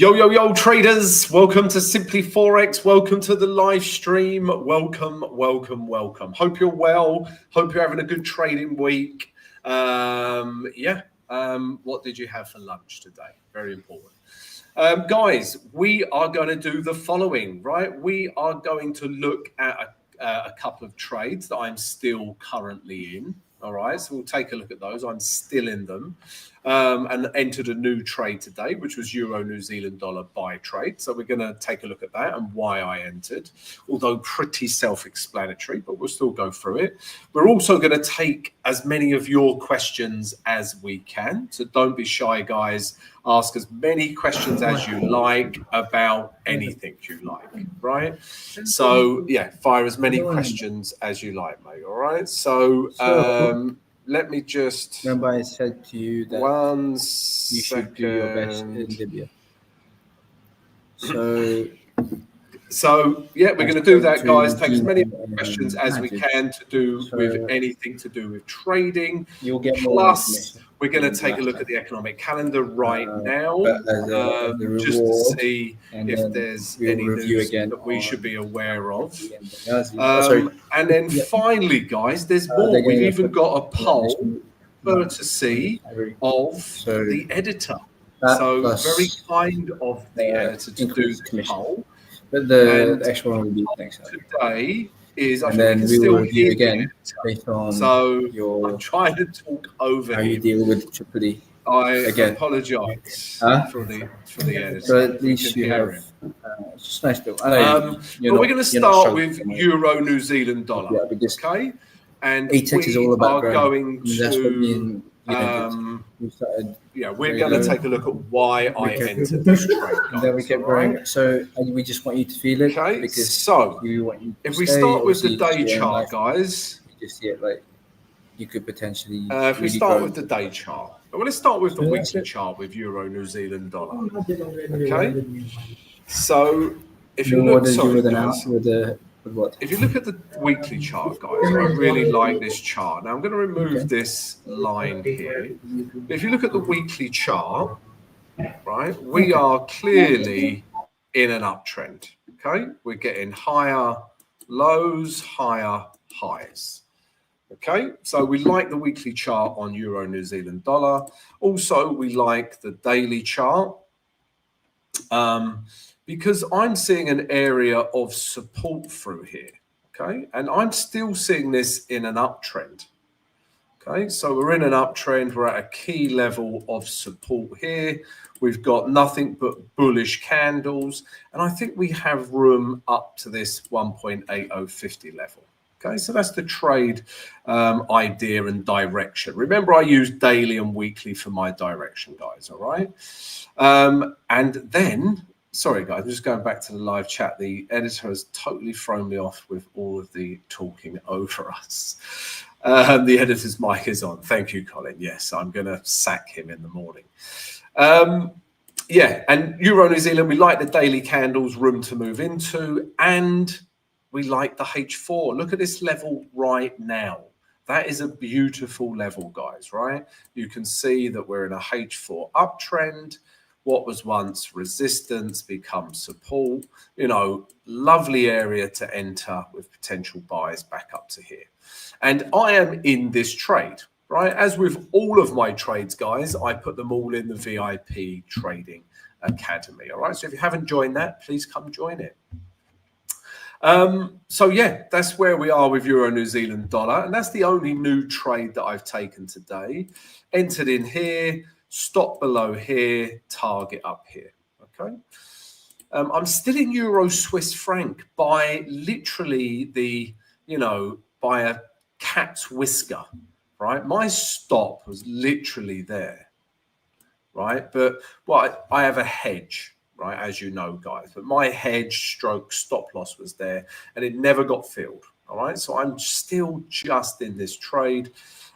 Yo, traders. Welcome to Simply Forex. Welcome to the live stream. Welcome. Hope you're well. Hope you're having a good trading week. What did you have for lunch today? Very important. Guys, we are going to do the following, right? We are going to look at a couple of trades that I'm still currently in. All right, so we'll take a look at those. I'm still in them and entered a new trade today, which was Euro New Zealand dollar buy trade. So we're going to take a look at that and why I entered, although pretty self-explanatory, but we'll still go through it. We're also going to take as many of your questions as we can. So don't be shy, guys. Ask as many questions as you like about anything you like, right? So yeah, fire as many questions as you like, mate. All right. So let me just. Remember, I said to you that you should do your best in Libya. So yeah, we're going to do that, guys. Take as many questions as we can to do with anything to do with trading. You'll get Plus, we're going to take a look at the economic calendar right now, just to see if there's any news that we should be aware of. And then finally, guys, there's more. We've even got a poll courtesy of the editor. So very kind of the editor to do the poll. But the extra one will be next time. Today is, I think we will review again based on I'm trying to talk over how you deal with Triple E. I apologise for the editor. So at least you have just nice little. But we're going to start with Euro New Zealand dollar. Yeah, because okay, and ATEX is all about going to. We're going to take a look at why I entered this trade. Then we kept growing. So we just want you to feel it. Okay. Because so if we start with the day chart, guys, you just see it like you could potentially. If we start with the day chart, well, let's start with the weekly chart with Euro New Zealand dollar. Okay. So if you look, if you look at the weekly chart, guys, I really like this chart. Now I'm going to remove this line here. But if you look at the weekly chart, right, we are clearly in an uptrend. Okay, we're getting higher lows, higher highs. Okay, so we like the weekly chart on Euro New Zealand dollar. Also, we like the daily chart. Because I'm seeing an area of support through here, okay? And I'm still seeing this in an uptrend, okay? So we're in an uptrend. We're at a key level of support here. We've got nothing but bullish candles. And I think we have room up to this 1.8050 level, okay? So that's the trade idea and direction. Remember, I use daily and weekly for my direction, guys, all right? And then... Sorry, guys, I'm just going back to the live chat. The editor has totally thrown me off with all of the talking over us. The editor's mic is on. Thank you, Colin. Yes, I'm going to sack him in the morning. And Euro New Zealand, we like the daily candles, room to move into, and we like the H4. Look at this level right now. That is a beautiful level, guys, right? You can see that we're in a H4 uptrend. What was once resistance becomes support, lovely area to enter with potential buys back up to here. And I am in this trade, right? As with all of my trades, guys, I put them all in the VIP Trading Academy. All right. So if you haven't joined that, please come join it. That's where we are with Euro New Zealand dollar. And that's the only new trade that I've taken today. Entered in here. Stop below here, target up here, okay? I'm still in Euro Swiss franc by literally by a cat's whisker, right? My stop was literally there, right? But I have a hedge, right? As you know, guys, but my hedge stroke stop loss was there and it never got filled, all right? So I'm still just in this trade.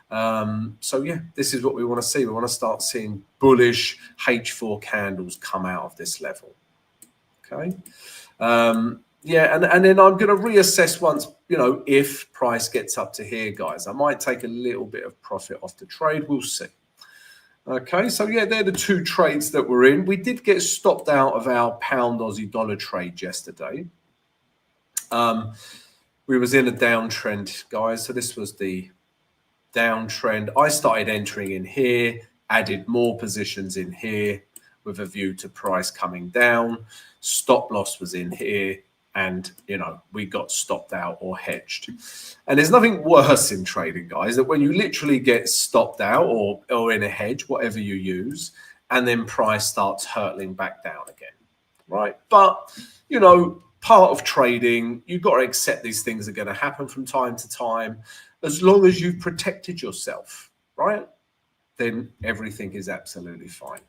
This is what we want to see. We want to start seeing bullish H4 candles come out of this level. Okay. And then I'm going to reassess once, if price gets up to here, guys. I might take a little bit of profit off the trade. We'll see. Okay, so yeah, they're the two trades that we're in. We did get stopped out of our pound Aussie dollar trade yesterday. We was in a downtrend, guys. So this was the downtrend. I started entering in here, added more positions in here with a view to price coming down. Stop loss was in here, and we got stopped out or hedged. And there's nothing worse in trading, guys, that when you literally get stopped out or in a hedge, whatever you use, and then price starts hurtling back down again, right? But part of trading, you've got to accept these things are going to happen from time to time. As long as you've protected yourself, right, then everything is absolutely fine.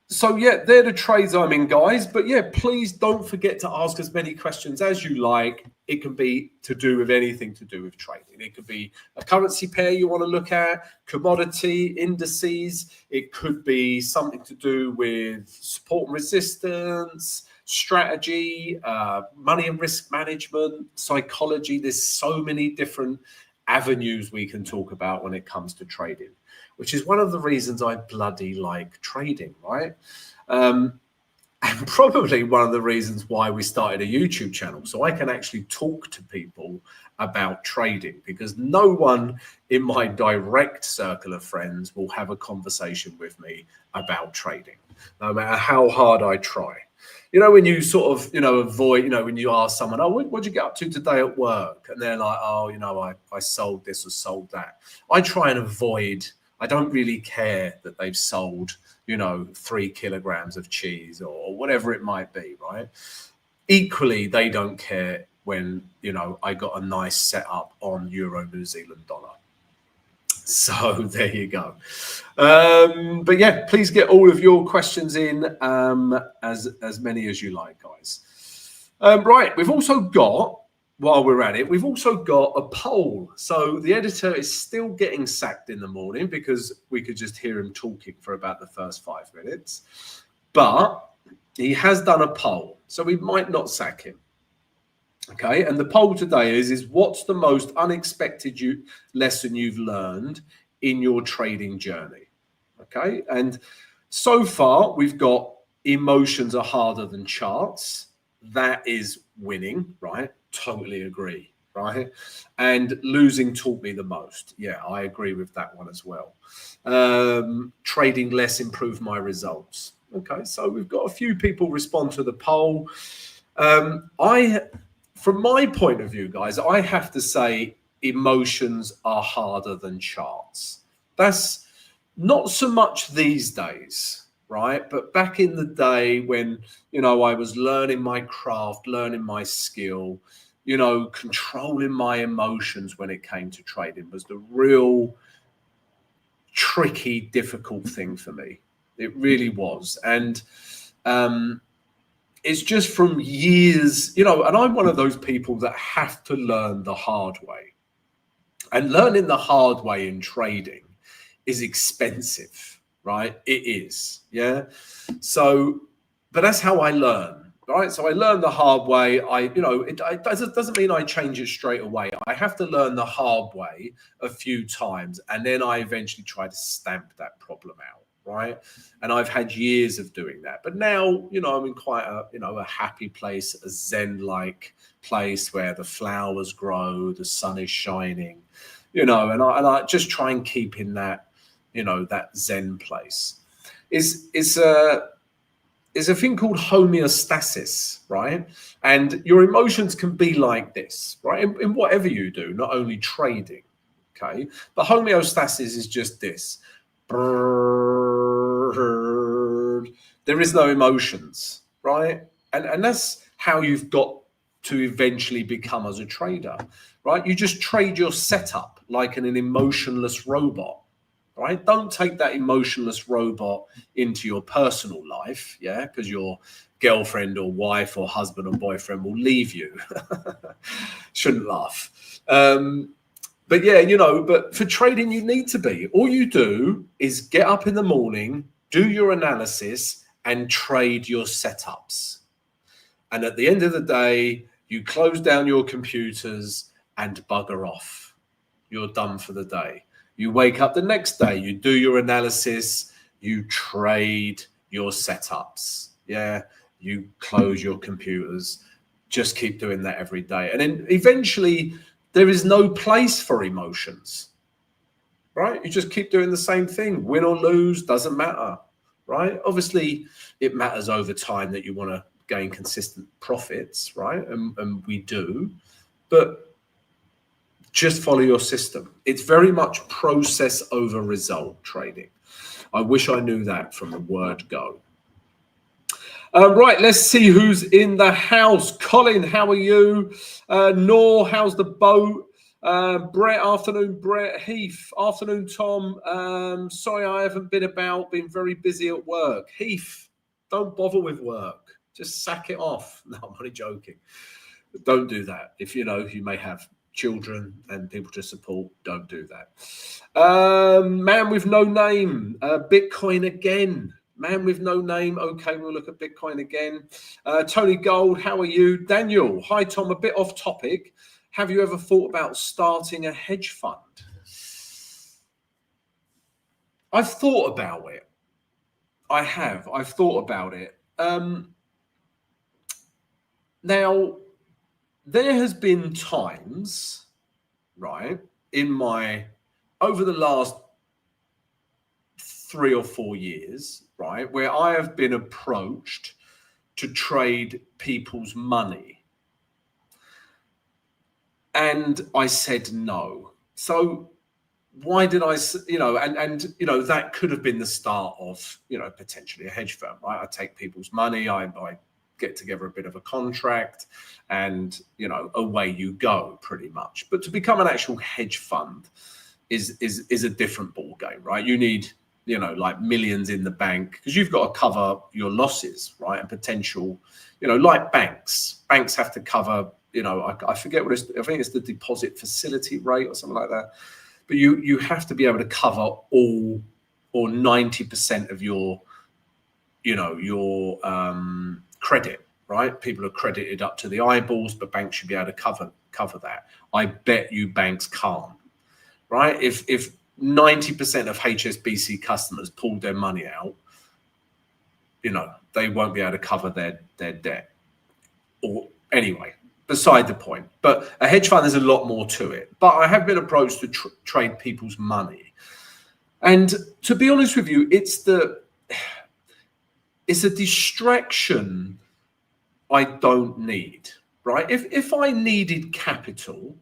So yeah, they're the trades I'm in, guys. But yeah, please don't forget to ask as many questions as you like. It can be to do with anything to do with trading. It could be a currency pair you want to look at, commodity, indices. It could be something to do with support and resistance, strategy, money and risk management, psychology. There's so many different avenues we can talk about when it comes to trading, which is one of the reasons I bloody like trading, right? And probably one of the reasons why we started a YouTube channel, so I can actually talk to people about trading, because no one in my direct circle of friends will have a conversation with me about trading, no matter how hard I try. When you sort of, avoid, when you ask someone, oh, what'd you get up to today at work? And they're like, oh, I sold this or sold that. I try and avoid, I don't really care that they've sold, 3 kilograms of cheese or whatever it might be, right? Equally, they don't care when, I got a nice setup on Euro New Zealand dollar. So there you go. But yeah, please get all of your questions in, as many as you like, guys. Right, we've also got, while we're at it, we've also got a poll. So the editor is still getting sacked in the morning because we could just hear him talking for about the first 5 minutes. But he has done a poll, so we might not sack him. Okay, and the poll today is what's the most unexpected lesson you've learned in your trading journey? Okay, and so far we've got emotions are harder than charts. That is winning, right? Totally agree, right? And losing taught me the most. Yeah, I agree with that one as well. Trading less improved my results. Okay, so we've got a few people respond to the poll. From my point of view, guys, I have to say emotions are harder than charts. That's not so much these days, right? But back in the day when, I was learning my craft, learning my skill, controlling my emotions when it came to trading was the real tricky, difficult thing for me. It really was. And, it's just from years, and I'm one of those people that have to learn the hard way. And learning the hard way in trading is expensive, right? It is, yeah? So, but that's how I learn, right? So I learn the hard way. It doesn't mean I change it straight away. I have to learn the hard way a few times, and then I eventually try to stamp that problem out. Right. And I've had years of doing that. But now, I'm in quite a happy place, a Zen-like place where the flowers grow, the sun is shining, and I just try and keep in that, that Zen place. It's a thing called homeostasis, right? And your emotions can be like this, right? In whatever you do, not only trading, okay? But homeostasis is just this. There is no emotions, right? And that's how you've got to eventually become as a trader, right? You just trade your setup like an emotionless robot, right? Don't take that emotionless robot into your personal life, yeah? Because your girlfriend or wife or husband or boyfriend will leave you. Shouldn't laugh. But yeah, but for trading, you need to be. All you do is get up in the morning, do your analysis, and trade your setups. And at the end of the day, you close down your computers and bugger off. You're done for the day. You wake up the next day, you do your analysis, you trade your setups. Yeah, you close your computers. Just keep doing that every day. And then eventually there is no place for emotions, right? You just keep doing the same thing. Win or lose, doesn't matter, right? Obviously, it matters over time that you want to gain consistent profits, right? And we do, but just follow your system. It's very much process over result trading. I wish I knew that from the word go. Right, let's see who's in the house. Colin, how are you? Noor, how's the boat? Brett, afternoon. Brett, Heath, afternoon. Tom, sorry I haven't been about, been very busy at work. Heath, don't bother with work. Just sack it off. No, I'm only joking. Don't do that. If you know you may have children and people to support, don't do that. Man with no name, Bitcoin again. Man with no name. Okay, we'll look at Bitcoin again. Tony Gold, how are you? Daniel, hi Tom, a bit off topic. Have you ever thought about starting a hedge fund? I've thought about it. I have. I've thought about it. Now, there has been times, right, over the last 3 or 4 years, right, where I have been approached to trade people's money. And I said no. So why did I, and that could have been the start of, potentially a hedge firm, right? I take people's money, I get together a bit of a contract, and away you go, pretty much. But to become an actual hedge fund is a different ball game, right? You need like millions in the bank, because you've got to cover your losses, right? And potential, like banks have to cover, I forget what I think it's the deposit facility rate or something like that. But you have to be able to cover all or 90% of your credit, right? People are credited up to the eyeballs, but banks should be able to cover that. I bet you banks can't, right? If 90% of HSBC customers pulled their money out, they won't be able to cover their debt. Or anyway, beside the point. But a hedge fund, there's a lot more to it. But I have been approached to trade people's money. And to be honest with you, it's a distraction I don't need, right? If I needed capital,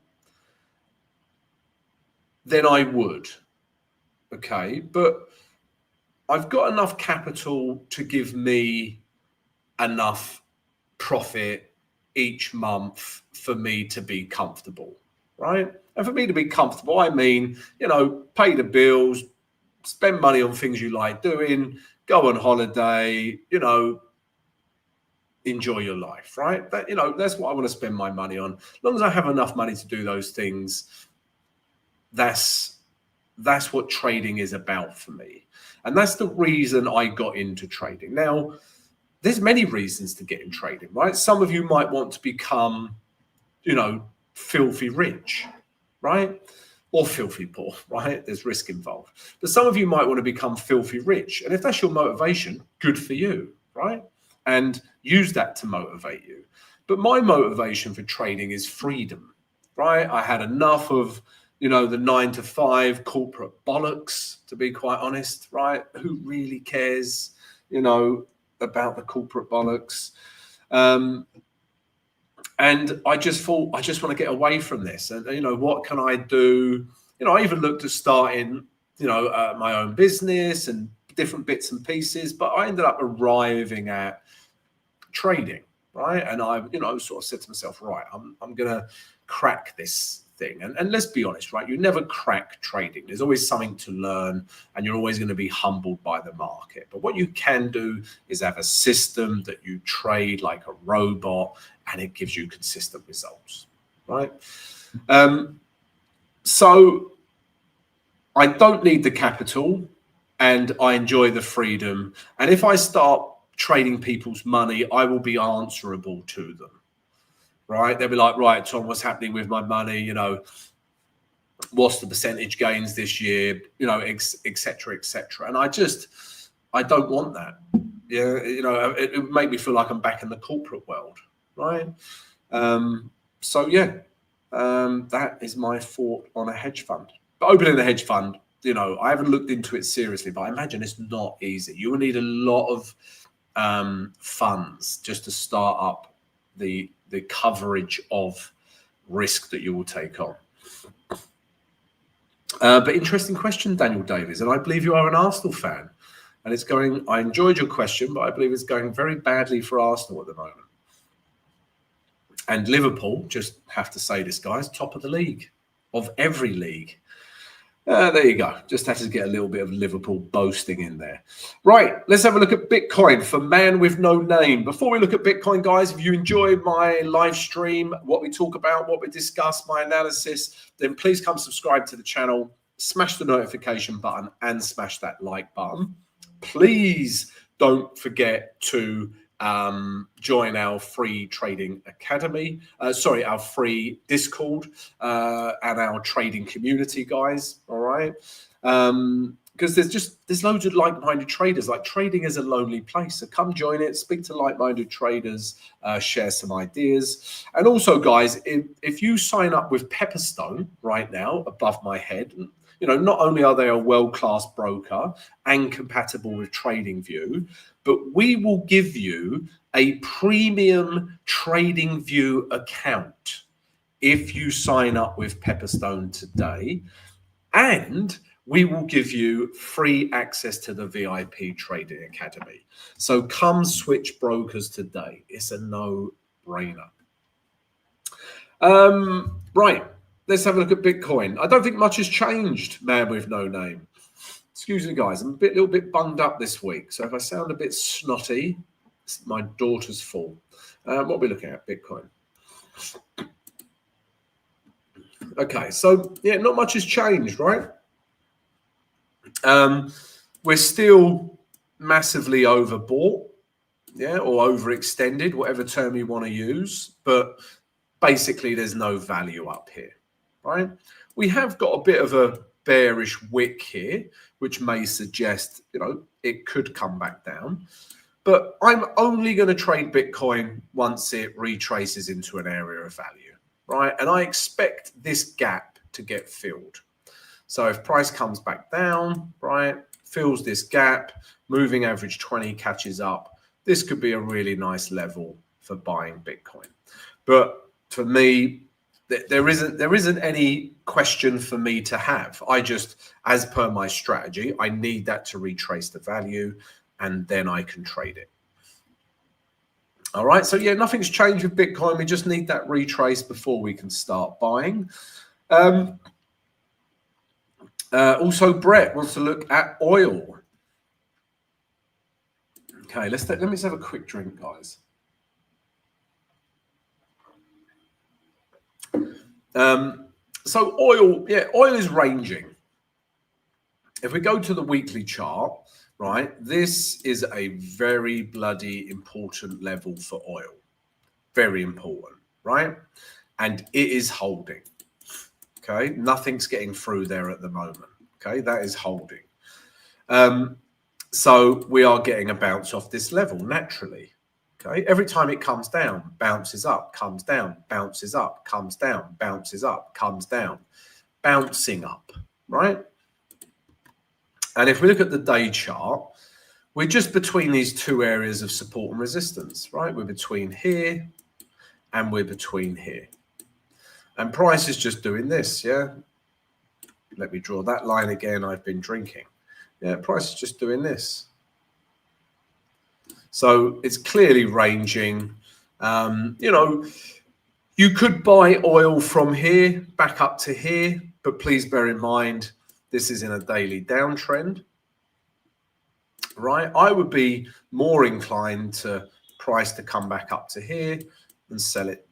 then I would, okay? But I've got enough capital to give me enough profit each month for me to be comfortable, right? And for me to be comfortable, I mean, pay the bills, spend money on things you like doing, go on holiday, enjoy your life, right? That's what I want to spend my money on. As long as I have enough money to do those things, that's what trading is about for me. And that's the reason I got into trading. Now, there's many reasons to get in trading, right? Some of you might want to become, filthy rich, right? Or filthy poor, right? There's risk involved. But some of you might want to become filthy rich. And if that's your motivation, good for you, right? And use that to motivate you. But my motivation for trading is freedom, right? I had enough of, the 9-to-5 corporate bollocks, to be quite honest, right? Who really cares, about the corporate bollocks? And I just thought, I just want to get away from this. And, what can I do? I even looked at starting, my own business and different bits and pieces, but I ended up arriving at trading, right? And I, sort of said to myself, right, I'm going to crack this thing. And let's be honest, right? You never crack trading. There's always something to learn, and you're always going to be humbled by the market. But what you can do is have a system that you trade like a robot, and it gives you consistent results, right? So I don't need the capital, and I enjoy the freedom. And if I start trading people's money, I will be answerable to them, right? They'll be like, right, Tom, what's happening with my money? What's the percentage gains this year? You know, etc. etc. And I don't want that. Yeah, you know, it made me feel like I'm back in the corporate world, right? So yeah, that is my thought on a hedge fund. But opening a hedge fund, you know, I haven't looked into it seriously, but I imagine it's not easy. You will need a lot of funds just to start up the coverage of risk that you will take on. But interesting question, Daniel Davies, and I believe you are an Arsenal fan. And it's going, I enjoyed your question, but I believe it's going very badly for Arsenal at the moment. And Liverpool, just have to say this, guys, top of the league, of every league. There you go. Just had to get a little bit of Liverpool boasting in there. Right, let's have a look at Bitcoin for man with no name. Before we look at Bitcoin, guys, if you enjoy my live stream, what we talk about, what we discuss, my analysis, then please come subscribe to the channel, smash the notification button and smash that like button. Please don't forget to join our free trading academy, our free Discord and our trading community, guys. All right, because there's loads of like-minded traders. Like, trading is a lonely place, so come join it, speak to like-minded traders, share some ideas. And also, guys, if you sign up with Pepperstone right now above my head, you know, not only are they a world-class broker and compatible with TradingView, but we will give you a premium TradingView account if you sign up with Pepperstone today. And we will give you free access to the VIP Trading Academy. So come switch brokers today. It's a no-brainer. Right. Let's have a look at Bitcoin. I don't think much has changed, man with no name. Excuse me, guys. I'm a little bit bunged up this week. So if I sound a bit snotty, it's my daughter's fault. What are we looking at? Bitcoin. Okay. So, yeah, not much has changed, right? We're still massively overbought, yeah, or overextended, whatever term you want to use. But basically, there's no value up here. Right, we have got a bit of a bearish wick here, which may suggest, you know, it could come back down. But I'm only going to trade Bitcoin once it retraces into an area of value, right? And I expect this gap to get filled. So if price comes back down, right, fills this gap, moving average 20 catches up, this could be a really nice level for buying Bitcoin. But for me, there isn't any question for me to have. I just, as per my strategy, I need that to retrace the value, and then I can trade it. All right. So yeah, nothing's changed with Bitcoin. We just need that retrace before we can start buying. Also, Brett wants to look at oil. Okay, let me just have a quick drink, guys. So oil is ranging. If we go to the weekly chart, right, this is a very bloody important level for oil. Very important, right? And it is holding. Okay, nothing's getting through there at the moment. Okay, that is holding. So we are getting a bounce off this level naturally. Okay, every time it comes down, bounces up, comes down, bounces up, comes down, bounces up, comes down, bouncing up, right? And if we look at the day chart, we're just between these two areas of support and resistance, right? We're between here and we're between here. And price is just doing this, yeah? Let me draw that line again. I've been drinking. Yeah, price is just doing this. So it's clearly ranging. You know, you could buy oil from here back up to here, but please bear in mind, this is in a daily downtrend, right? I would be more inclined to price to come back up to here and sell it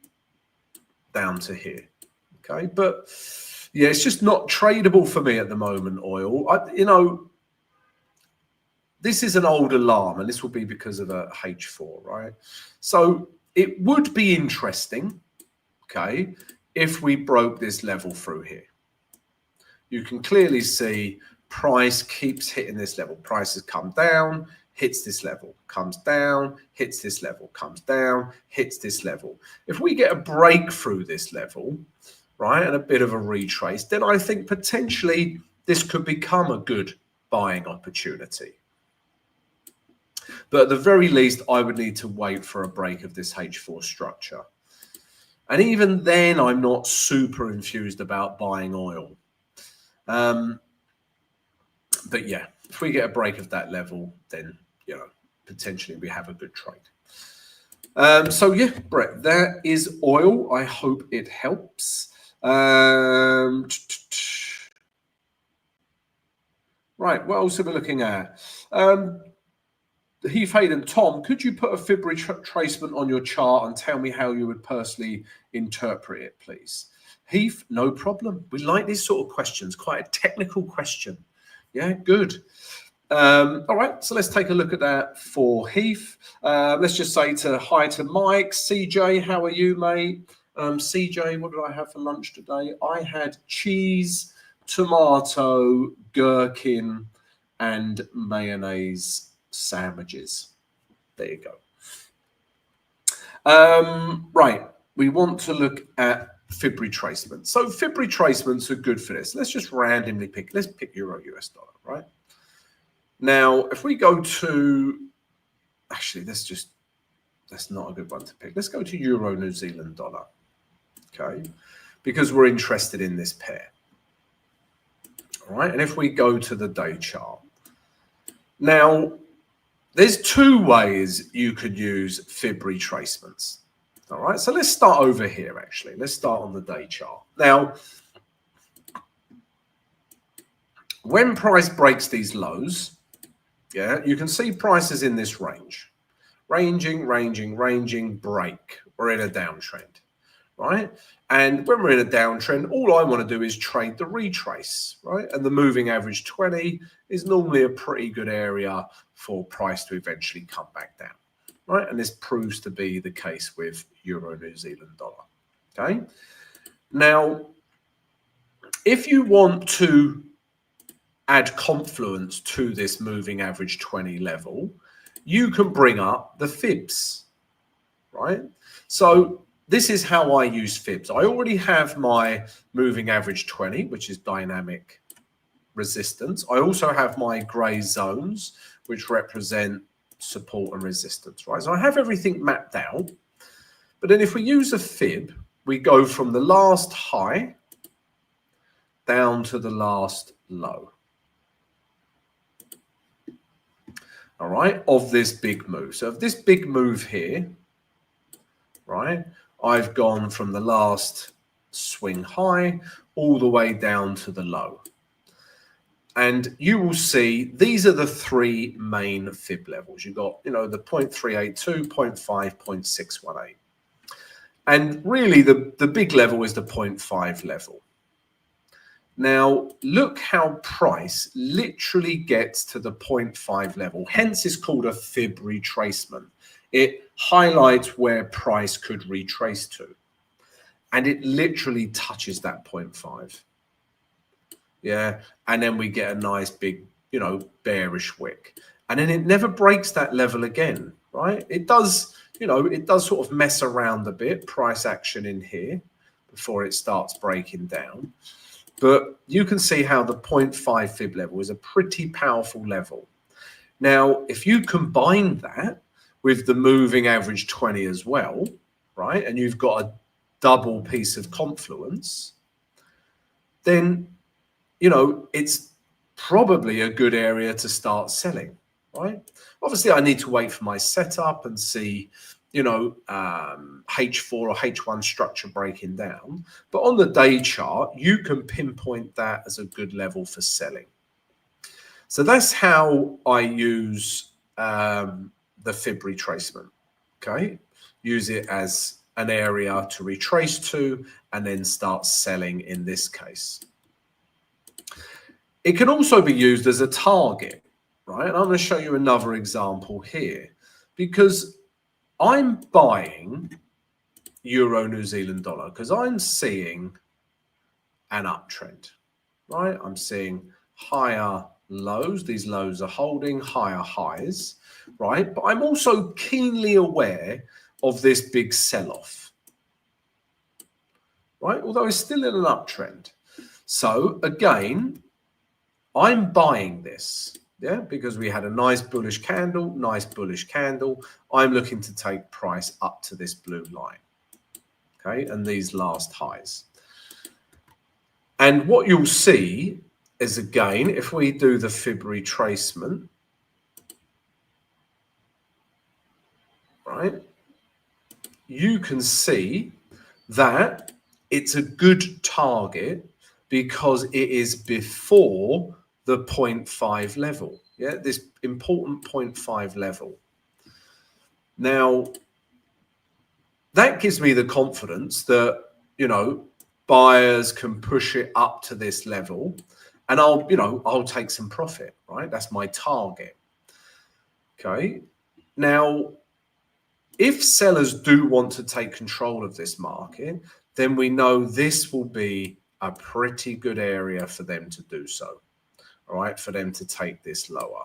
down to here. Okay, but yeah, it's just not tradable for me at the moment, oil. You know, this is an old alarm, and this will be because of a H4, right? So it would be interesting, okay, if we broke this level through here. you can clearly see price keeps hitting this level. Price has come down, hits this level, comes down, hits this level, comes down, hits this level. If we get a break through this level, right, and a bit of a retrace, then I think potentially this could become a good buying opportunity. But at the very least, I would need to wait for a break of this H4 structure. And even then, I'm not super enthused about buying oil. But yeah, if we get a break of that level, then, you know, potentially we have a good trade. So yeah, Brett, that is oil. I hope it helps. Right, what else are we looking at? Heath Hayden, Tom, could you put a fib retracement on your chart and tell me how you would personally interpret it, please? Heath, no problem. We like these sort of questions, quite a technical question. Yeah, good. All right, so let's take a look at that for Heath. Let's just say hi to Mike. CJ, how are you, mate? CJ, what did I have for lunch today? I had cheese, tomato, gherkin, and mayonnaise sandwiches. There you go. Right, we want to look at fib retracements. So fib retracements are good for this. Let's just randomly pick. Let's pick Euro US dollar, right? Now, if we go to, actually, that's not a good one to pick. Let's go to Euro New Zealand dollar, okay? Because we're interested in this pair. All right, and if we go to the day chart. Now, there's two ways you could use fib retracements. All right, so let's start over here, actually. Let's start on the day chart. Now, when price breaks these lows, yeah, you can see prices in this range. Ranging, break. We're in a downtrend, right? And when we're in a downtrend, all I want to do is trade the retrace, right? And the moving average 20 is normally a pretty good area for price to eventually come back down, right? And this proves to be the case with Euro New Zealand dollar, okay? Now, if you want to add confluence to this moving average 20 level, you can bring up the fibs, right? So this is how I use fibs. I already have my moving average 20, which is dynamic resistance. I also have my gray zones, which represent support and resistance, right? So I have everything mapped out. But then if we use a fib, we go from the last high down to the last low. All right, of this big move. So of this big move here, right, I've gone from the last swing high all the way down to the low. And you will see these are the three main fib levels. You've got, you know, the 0.382, 0.5, 0.618. And really the big level is the 0.5 level. Now, look how price literally gets to the 0.5 level. Hence, it's called a fib retracement. It highlights where price could retrace to. And it literally touches that 0.5. Yeah. And then we get a nice big, you know, bearish wick. And then it never breaks that level again, right? It does, you know, it does sort of mess around a bit, price action in here before it starts breaking down. But you can see how the 0.5 fib level is a pretty powerful level. Now, if you combine that with the moving average 20 as well, right, and you've got a double piece of confluence, then, you know, it's probably a good area to start selling, right? Obviously, I need to wait for my setup and see, you know, H4 or H1 structure breaking down. But on the day chart, you can pinpoint that as a good level for selling. So that's how I use the fib retracement, okay? Use it as an area to retrace to and then start selling in this case. It can also be used as a target, right? And I'm going to show you another example here because I'm buying Euro New Zealand dollar because I'm seeing an uptrend, right? I'm seeing higher lows. These lows are holding higher highs, right? But I'm also keenly aware of this big sell-off, right? Although it's still in an uptrend. So again, I'm buying this, yeah, because we had a nice bullish candle, I'm looking to take price up to this blue line, okay, and these last highs. And what you'll see is, again, if we do the fib retracement, right, you can see that it's a good target because it is before the 0.5 level. Yeah, this important 0.5 level. Now, that gives me the confidence that, you know, buyers can push it up to this level and I'll take some profit, right? That's my target. Okay. Now, if sellers do want to take control of this market, then we know this will be a pretty good area for them to do so, all right, for them to take this lower.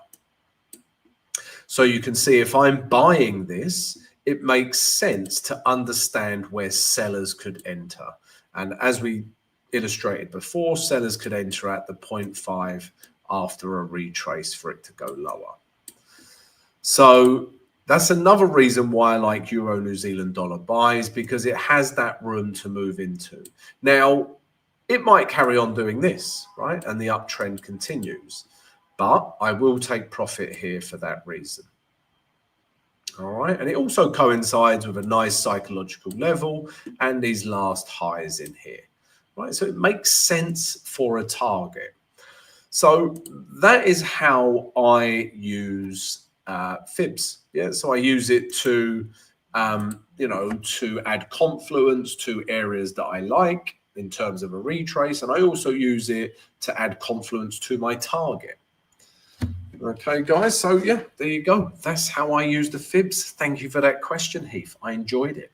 So you can see if I'm buying this, it makes sense to understand where sellers could enter. And as we illustrated before, sellers could enter at the 0.5 after a retrace for it to go lower. So that's another reason why I like Euro New Zealand dollar buys, because it has that room to move into. Now, it might carry on doing this, right? And the uptrend continues, but I will take profit here for that reason. All right. And it also coincides with a nice psychological level and these last highs in here, right? So it makes sense for a target. So that is how I use fibs. Yeah. So I use it to, to add confluence to areas that I like in terms of a retrace. And I also use it to add confluence to my target. Okay, guys. So yeah, there you go. That's how I use the fibs. Thank you for that question, Heath. I enjoyed it.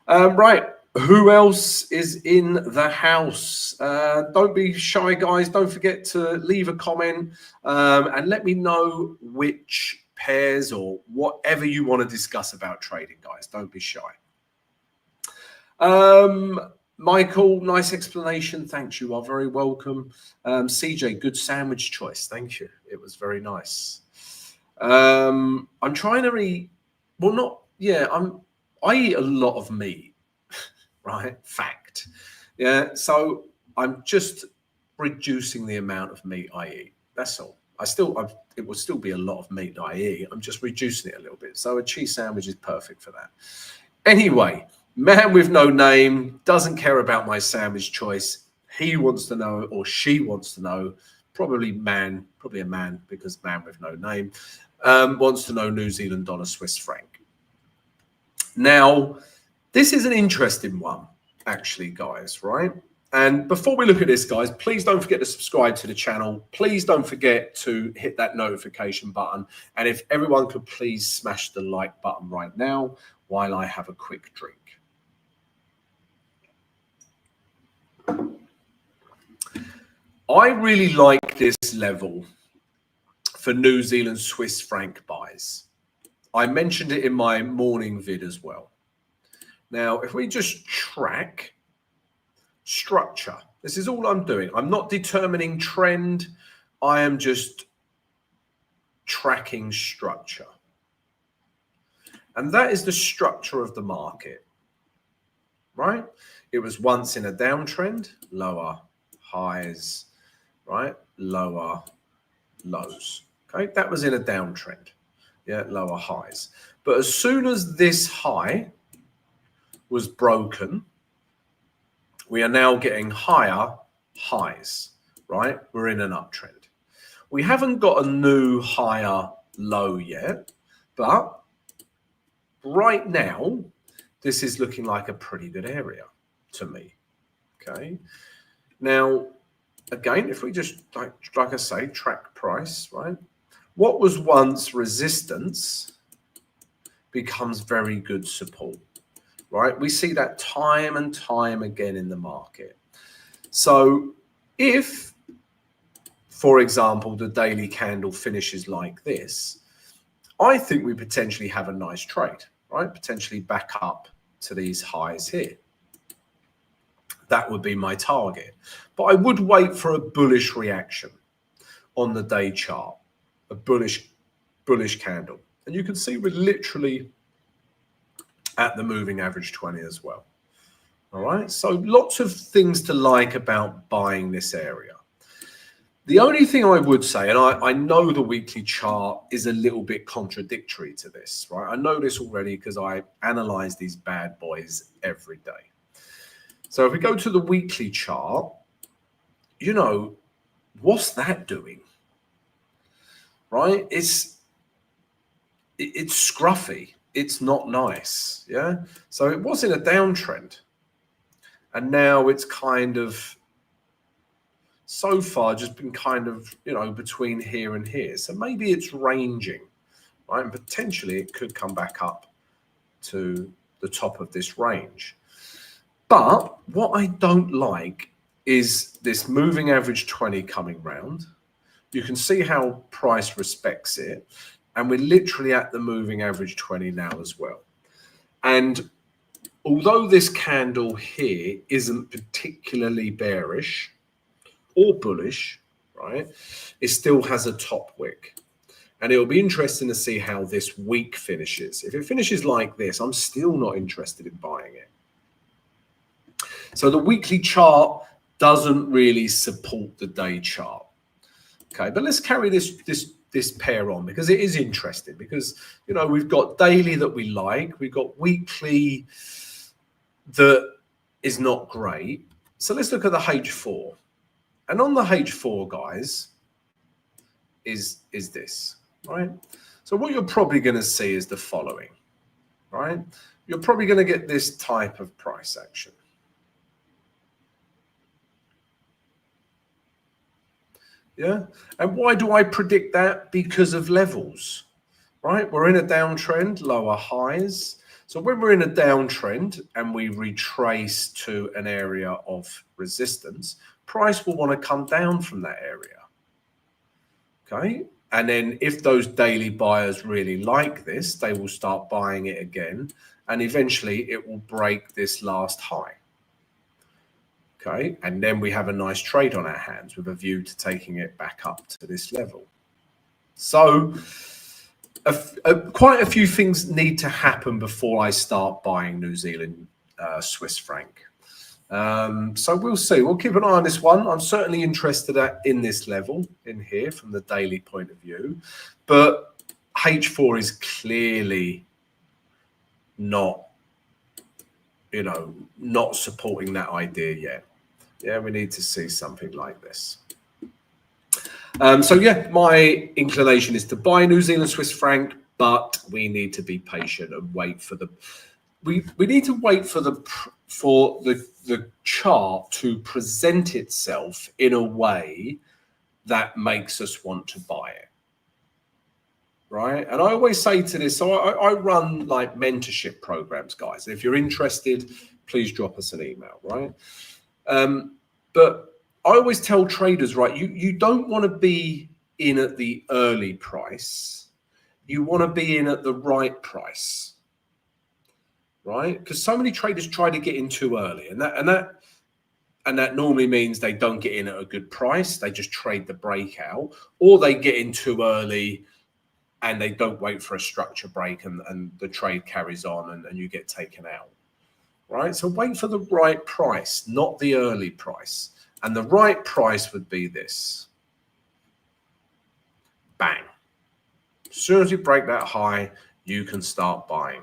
Right. Who else is in the house? Don't be shy, guys. Don't forget to leave a comment and let me know which pairs or whatever you want to discuss about trading, guys. Don't be shy. Michael, nice explanation. Thanks. You are very welcome. CJ, good sandwich choice. Thank you. It was very nice. I'm trying to eat. Well, not. Yeah, I eat a lot of meat. Right? Fact. Yeah. So I'm just reducing the amount of meat I eat. That's all. It will still be a lot of meat that I eat. I'm just reducing it a little bit. So a cheese sandwich is perfect for that. Anyway, man with no name doesn't care about my sandwich choice. He wants to know, or she wants to know, probably a man because man with no name, wants to know New Zealand dollar, Swiss franc. Now, this is an interesting one, actually, guys, right? And before we look at this, guys, please don't forget to subscribe to the channel. Please don't forget to hit that notification button. And if everyone could please smash the like button right now while I have a quick drink. I really like this level for New Zealand Swiss franc buys. I mentioned it in my morning vid as well. Now, if we just track structure, this is all I'm doing. I'm not determining trend. I am just tracking structure. And that is the structure of the market, right? It was once in a downtrend, lower highs, right? Lower lows. Okay, that was in a downtrend. Yeah, lower highs. But as soon as this high was broken, we are now getting higher highs, right? We're in an uptrend. We haven't got a new higher low yet, but right now, this is looking like a pretty good area to me. Okay. Now, again, if we just, like I say, track price, right? What was once resistance becomes very good support, right? We see that time and time again in the market. So If, for example, the daily candle finishes like this, I think we potentially have a nice trade, right? Potentially back up to these highs here. That would be my target. But I would wait for a bullish reaction on the day chart, a bullish candle. And you can see we're literally at the moving average 20 as well. All right, so lots of things to like about buying this area. The only thing I would say, and I know the weekly chart is a little bit contradictory to this, right? I know this already because I analyze these bad boys every day. So if we go to the weekly chart, you know, what's that doing? Right? It's scruffy. It's not nice. Yeah. So it was in a downtrend. And now it's kind of, so far, just been kind of, you know, between here and here. So maybe it's ranging, right? And potentially it could come back up to the top of this range. But what I don't like is this moving average 20 coming round. You can see how price respects it. And we're literally at the moving average 20 now as well. And although this candle here isn't particularly bearish or bullish, right, it still has a top wick. And it'll be interesting to see how this week finishes. If it finishes like this, I'm still not interested in buying it. So the weekly chart doesn't really support the day chart. Okay, but let's carry this pair on because it is interesting because, you know, we've got daily that we like, we've got weekly that is not great. So let's look at the H4. And on the H4, guys, is this, right? So what you're probably going to see is the following, right? You're probably going to get this type of price action. Yeah. And why do I predict that? Because of levels, right? We're in a downtrend, lower highs. So when we're in a downtrend and we retrace to an area of resistance, price will want to come down from that area. Okay. And then if those daily buyers really like this, they will start buying it again. And eventually it will break this last high. Okay, and then we have a nice trade on our hands with a view to taking it back up to this level. So quite a few things need to happen before I start buying New Zealand Swiss franc. So we'll see. We'll keep an eye on this one. I'm certainly interested in this level in here from the daily point of view. But H4 is clearly not, you know, not supporting that idea yet. Yeah, we need to see something like this. So yeah, my inclination is to buy New Zealand Swiss franc, but we need to be patient and wait for the. We need to wait for the chart to present itself in a way that makes us want to buy it. Right, and I always say to this, so I run like mentorship programs, guys. If you're interested, please drop us an email, right? But I always tell traders, right, you don't want to be in at the early price. You want to be in at the right price, right? Because so many traders try to get in too early, and that normally means they don't get in at a good price. They just trade the breakout, or they get in too early and they don't wait for a structure break and the trade carries on and you get taken out. Right? So wait for the right price, not the early price. And the right price would be this. Bang. As soon as you break that high, you can start buying.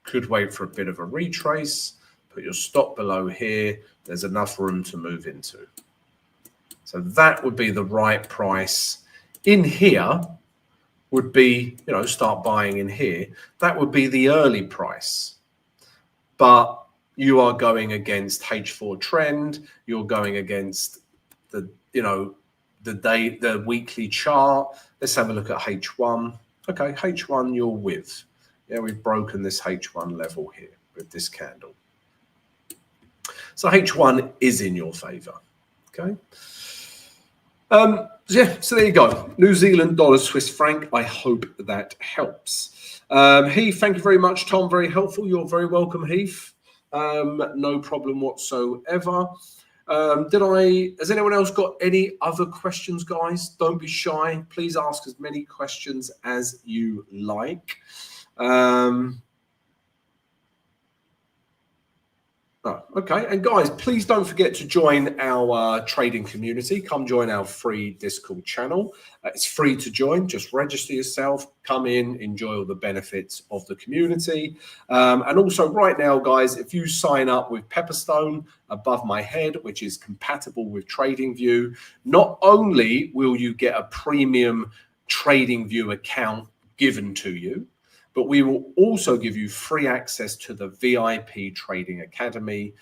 Could wait for a bit of a retrace, put your stop below here. There's enough room to move into. So that would be the right price. In here would be, you know, start buying in here. That would be the early price. But you are going against H4 trend. You're going against the, you know, the weekly chart. Let's have a look at H1. Okay, H1 you're with. Yeah, we've broken this H1 level here with this candle. So H1 is in your favor. Okay. So there you go. New Zealand dollar, Swiss franc. I hope that helps. Heath, thank you very much, Tom. Very helpful. You're very welcome, Heath. No problem whatsoever. Has anyone else got any other questions, guys? Don't be shy. Please ask as many questions as you like. Okay, and guys, please don't forget to join our trading community. Come join our free Discord channel. It's free to join. Just register yourself, come in, enjoy all the benefits of the community. And also right now, guys, if you sign up with Pepperstone above my head, which is compatible with TradingView, not only will you get a premium TradingView account given to you, but we will also give you free access to the VIP Trading Academy,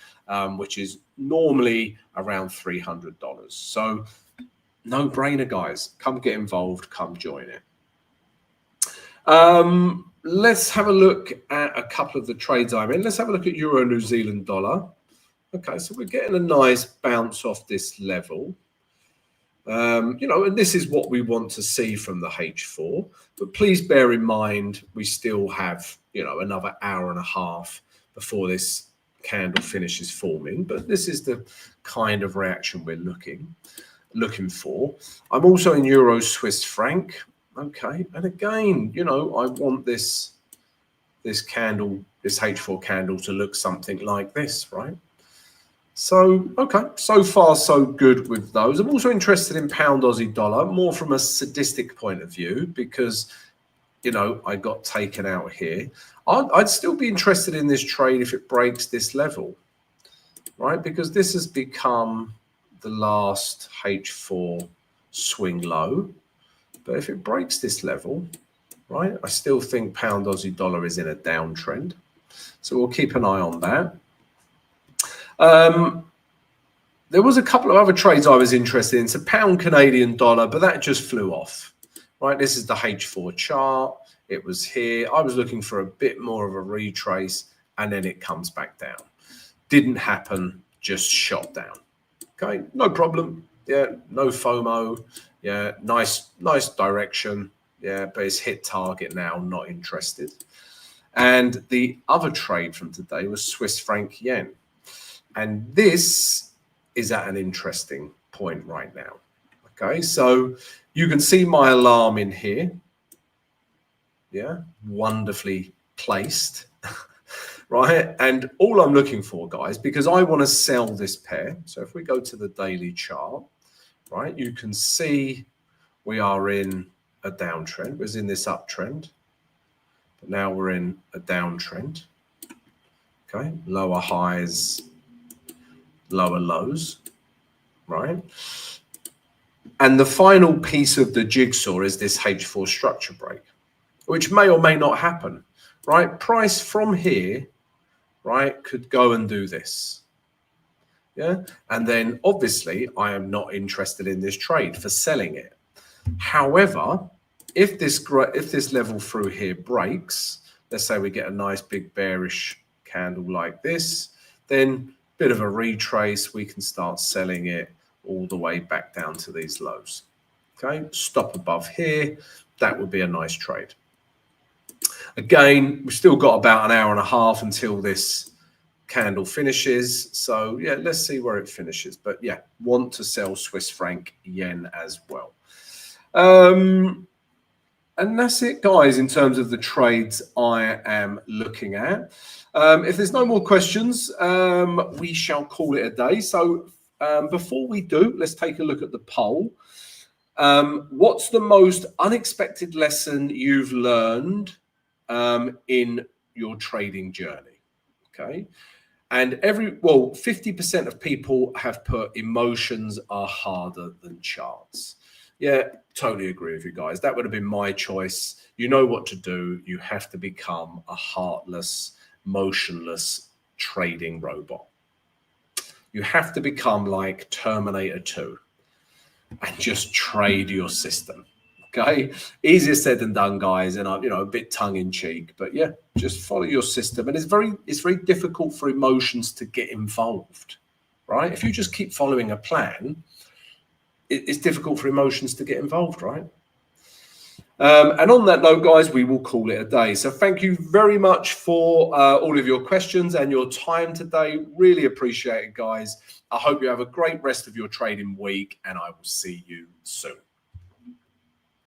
which is normally around $300. So no brainer, guys. Come get involved. Come join it. Let's have a look at a couple of the trades I'm in. Let's have a look at Euro New Zealand dollar. Okay, so we're getting a nice bounce off this level. And this is what we want to see from the H4, but please bear in mind, we still have, another hour and a half before this candle finishes forming, but this is the kind of reaction we're looking for. I'm also in Euro Swiss franc. Okay. And again, I want this candle, this H4 candle to look something like this, right? So, okay, so far so good with those. I'm also interested in pound Aussie dollar, more from a sadistic point of view, because, I got taken out here. I'd still be interested in this trade if it breaks this level, right? Because this has become the last H4 swing low. But if it breaks this level, right, I still think pound Aussie dollar is in a downtrend. So we'll keep an eye on that. There was a couple of other trades I was interested in. So pound Canadian dollar, but that just flew off, right? This is the H4 chart. It was here. I was looking for a bit more of a retrace, and then it comes back down. Didn't happen, just shot down. Okay, no problem. Yeah, no FOMO. Yeah, nice direction. Yeah, but it's hit target now, not interested. And the other trade from today was Swiss franc yen. And this is at an interesting point right now. Okay, so you can see my alarm in here. Yeah, wonderfully placed. Right, and all I'm looking for, guys, because I want to sell this pair. So if we go to the daily chart, right, you can see we are in a downtrend. We was in this uptrend, but now we're in a downtrend. Okay, lower highs, lower lows, right? And the final piece of the jigsaw is this H4 structure break, which may or may not happen, right? Price from here, right, could go and do this. Yeah. And then obviously I am not interested in this trade for selling it. However, if this level through here breaks, let's say we get a nice big bearish candle like this, then bit of a retrace, we can start selling it all the way back down to these lows. Okay, stop above here. That would be a nice trade. Again, we've still got about an hour and a half until this candle finishes. So yeah, let's see where it finishes. But yeah, want to sell Swiss franc yen as well. And that's it, guys, in terms of the trades I am looking at. If there's no more questions, we shall call it a day. So before we do, let's take a look at the poll. What's the most unexpected lesson you've learned in your trading journey? Okay. And 50% of people have put emotions are harder than charts. Yeah, totally agree with you guys. That would have been my choice. You know what to do. You have to become a heartless, motionless trading robot. You have to become like Terminator 2 and just trade your system. Okay, easier said than done, guys, and I'm a bit tongue in cheek, but yeah, just follow your system. And it's very difficult for emotions to get involved. right? If you just keep following a plan, it's difficult for emotions to get involved, right? And on that note, guys, we will call it a day. So thank you very much for all of your questions and your time today. Really appreciate it, guys. I hope you have a great rest of your trading week, and I will see you soon.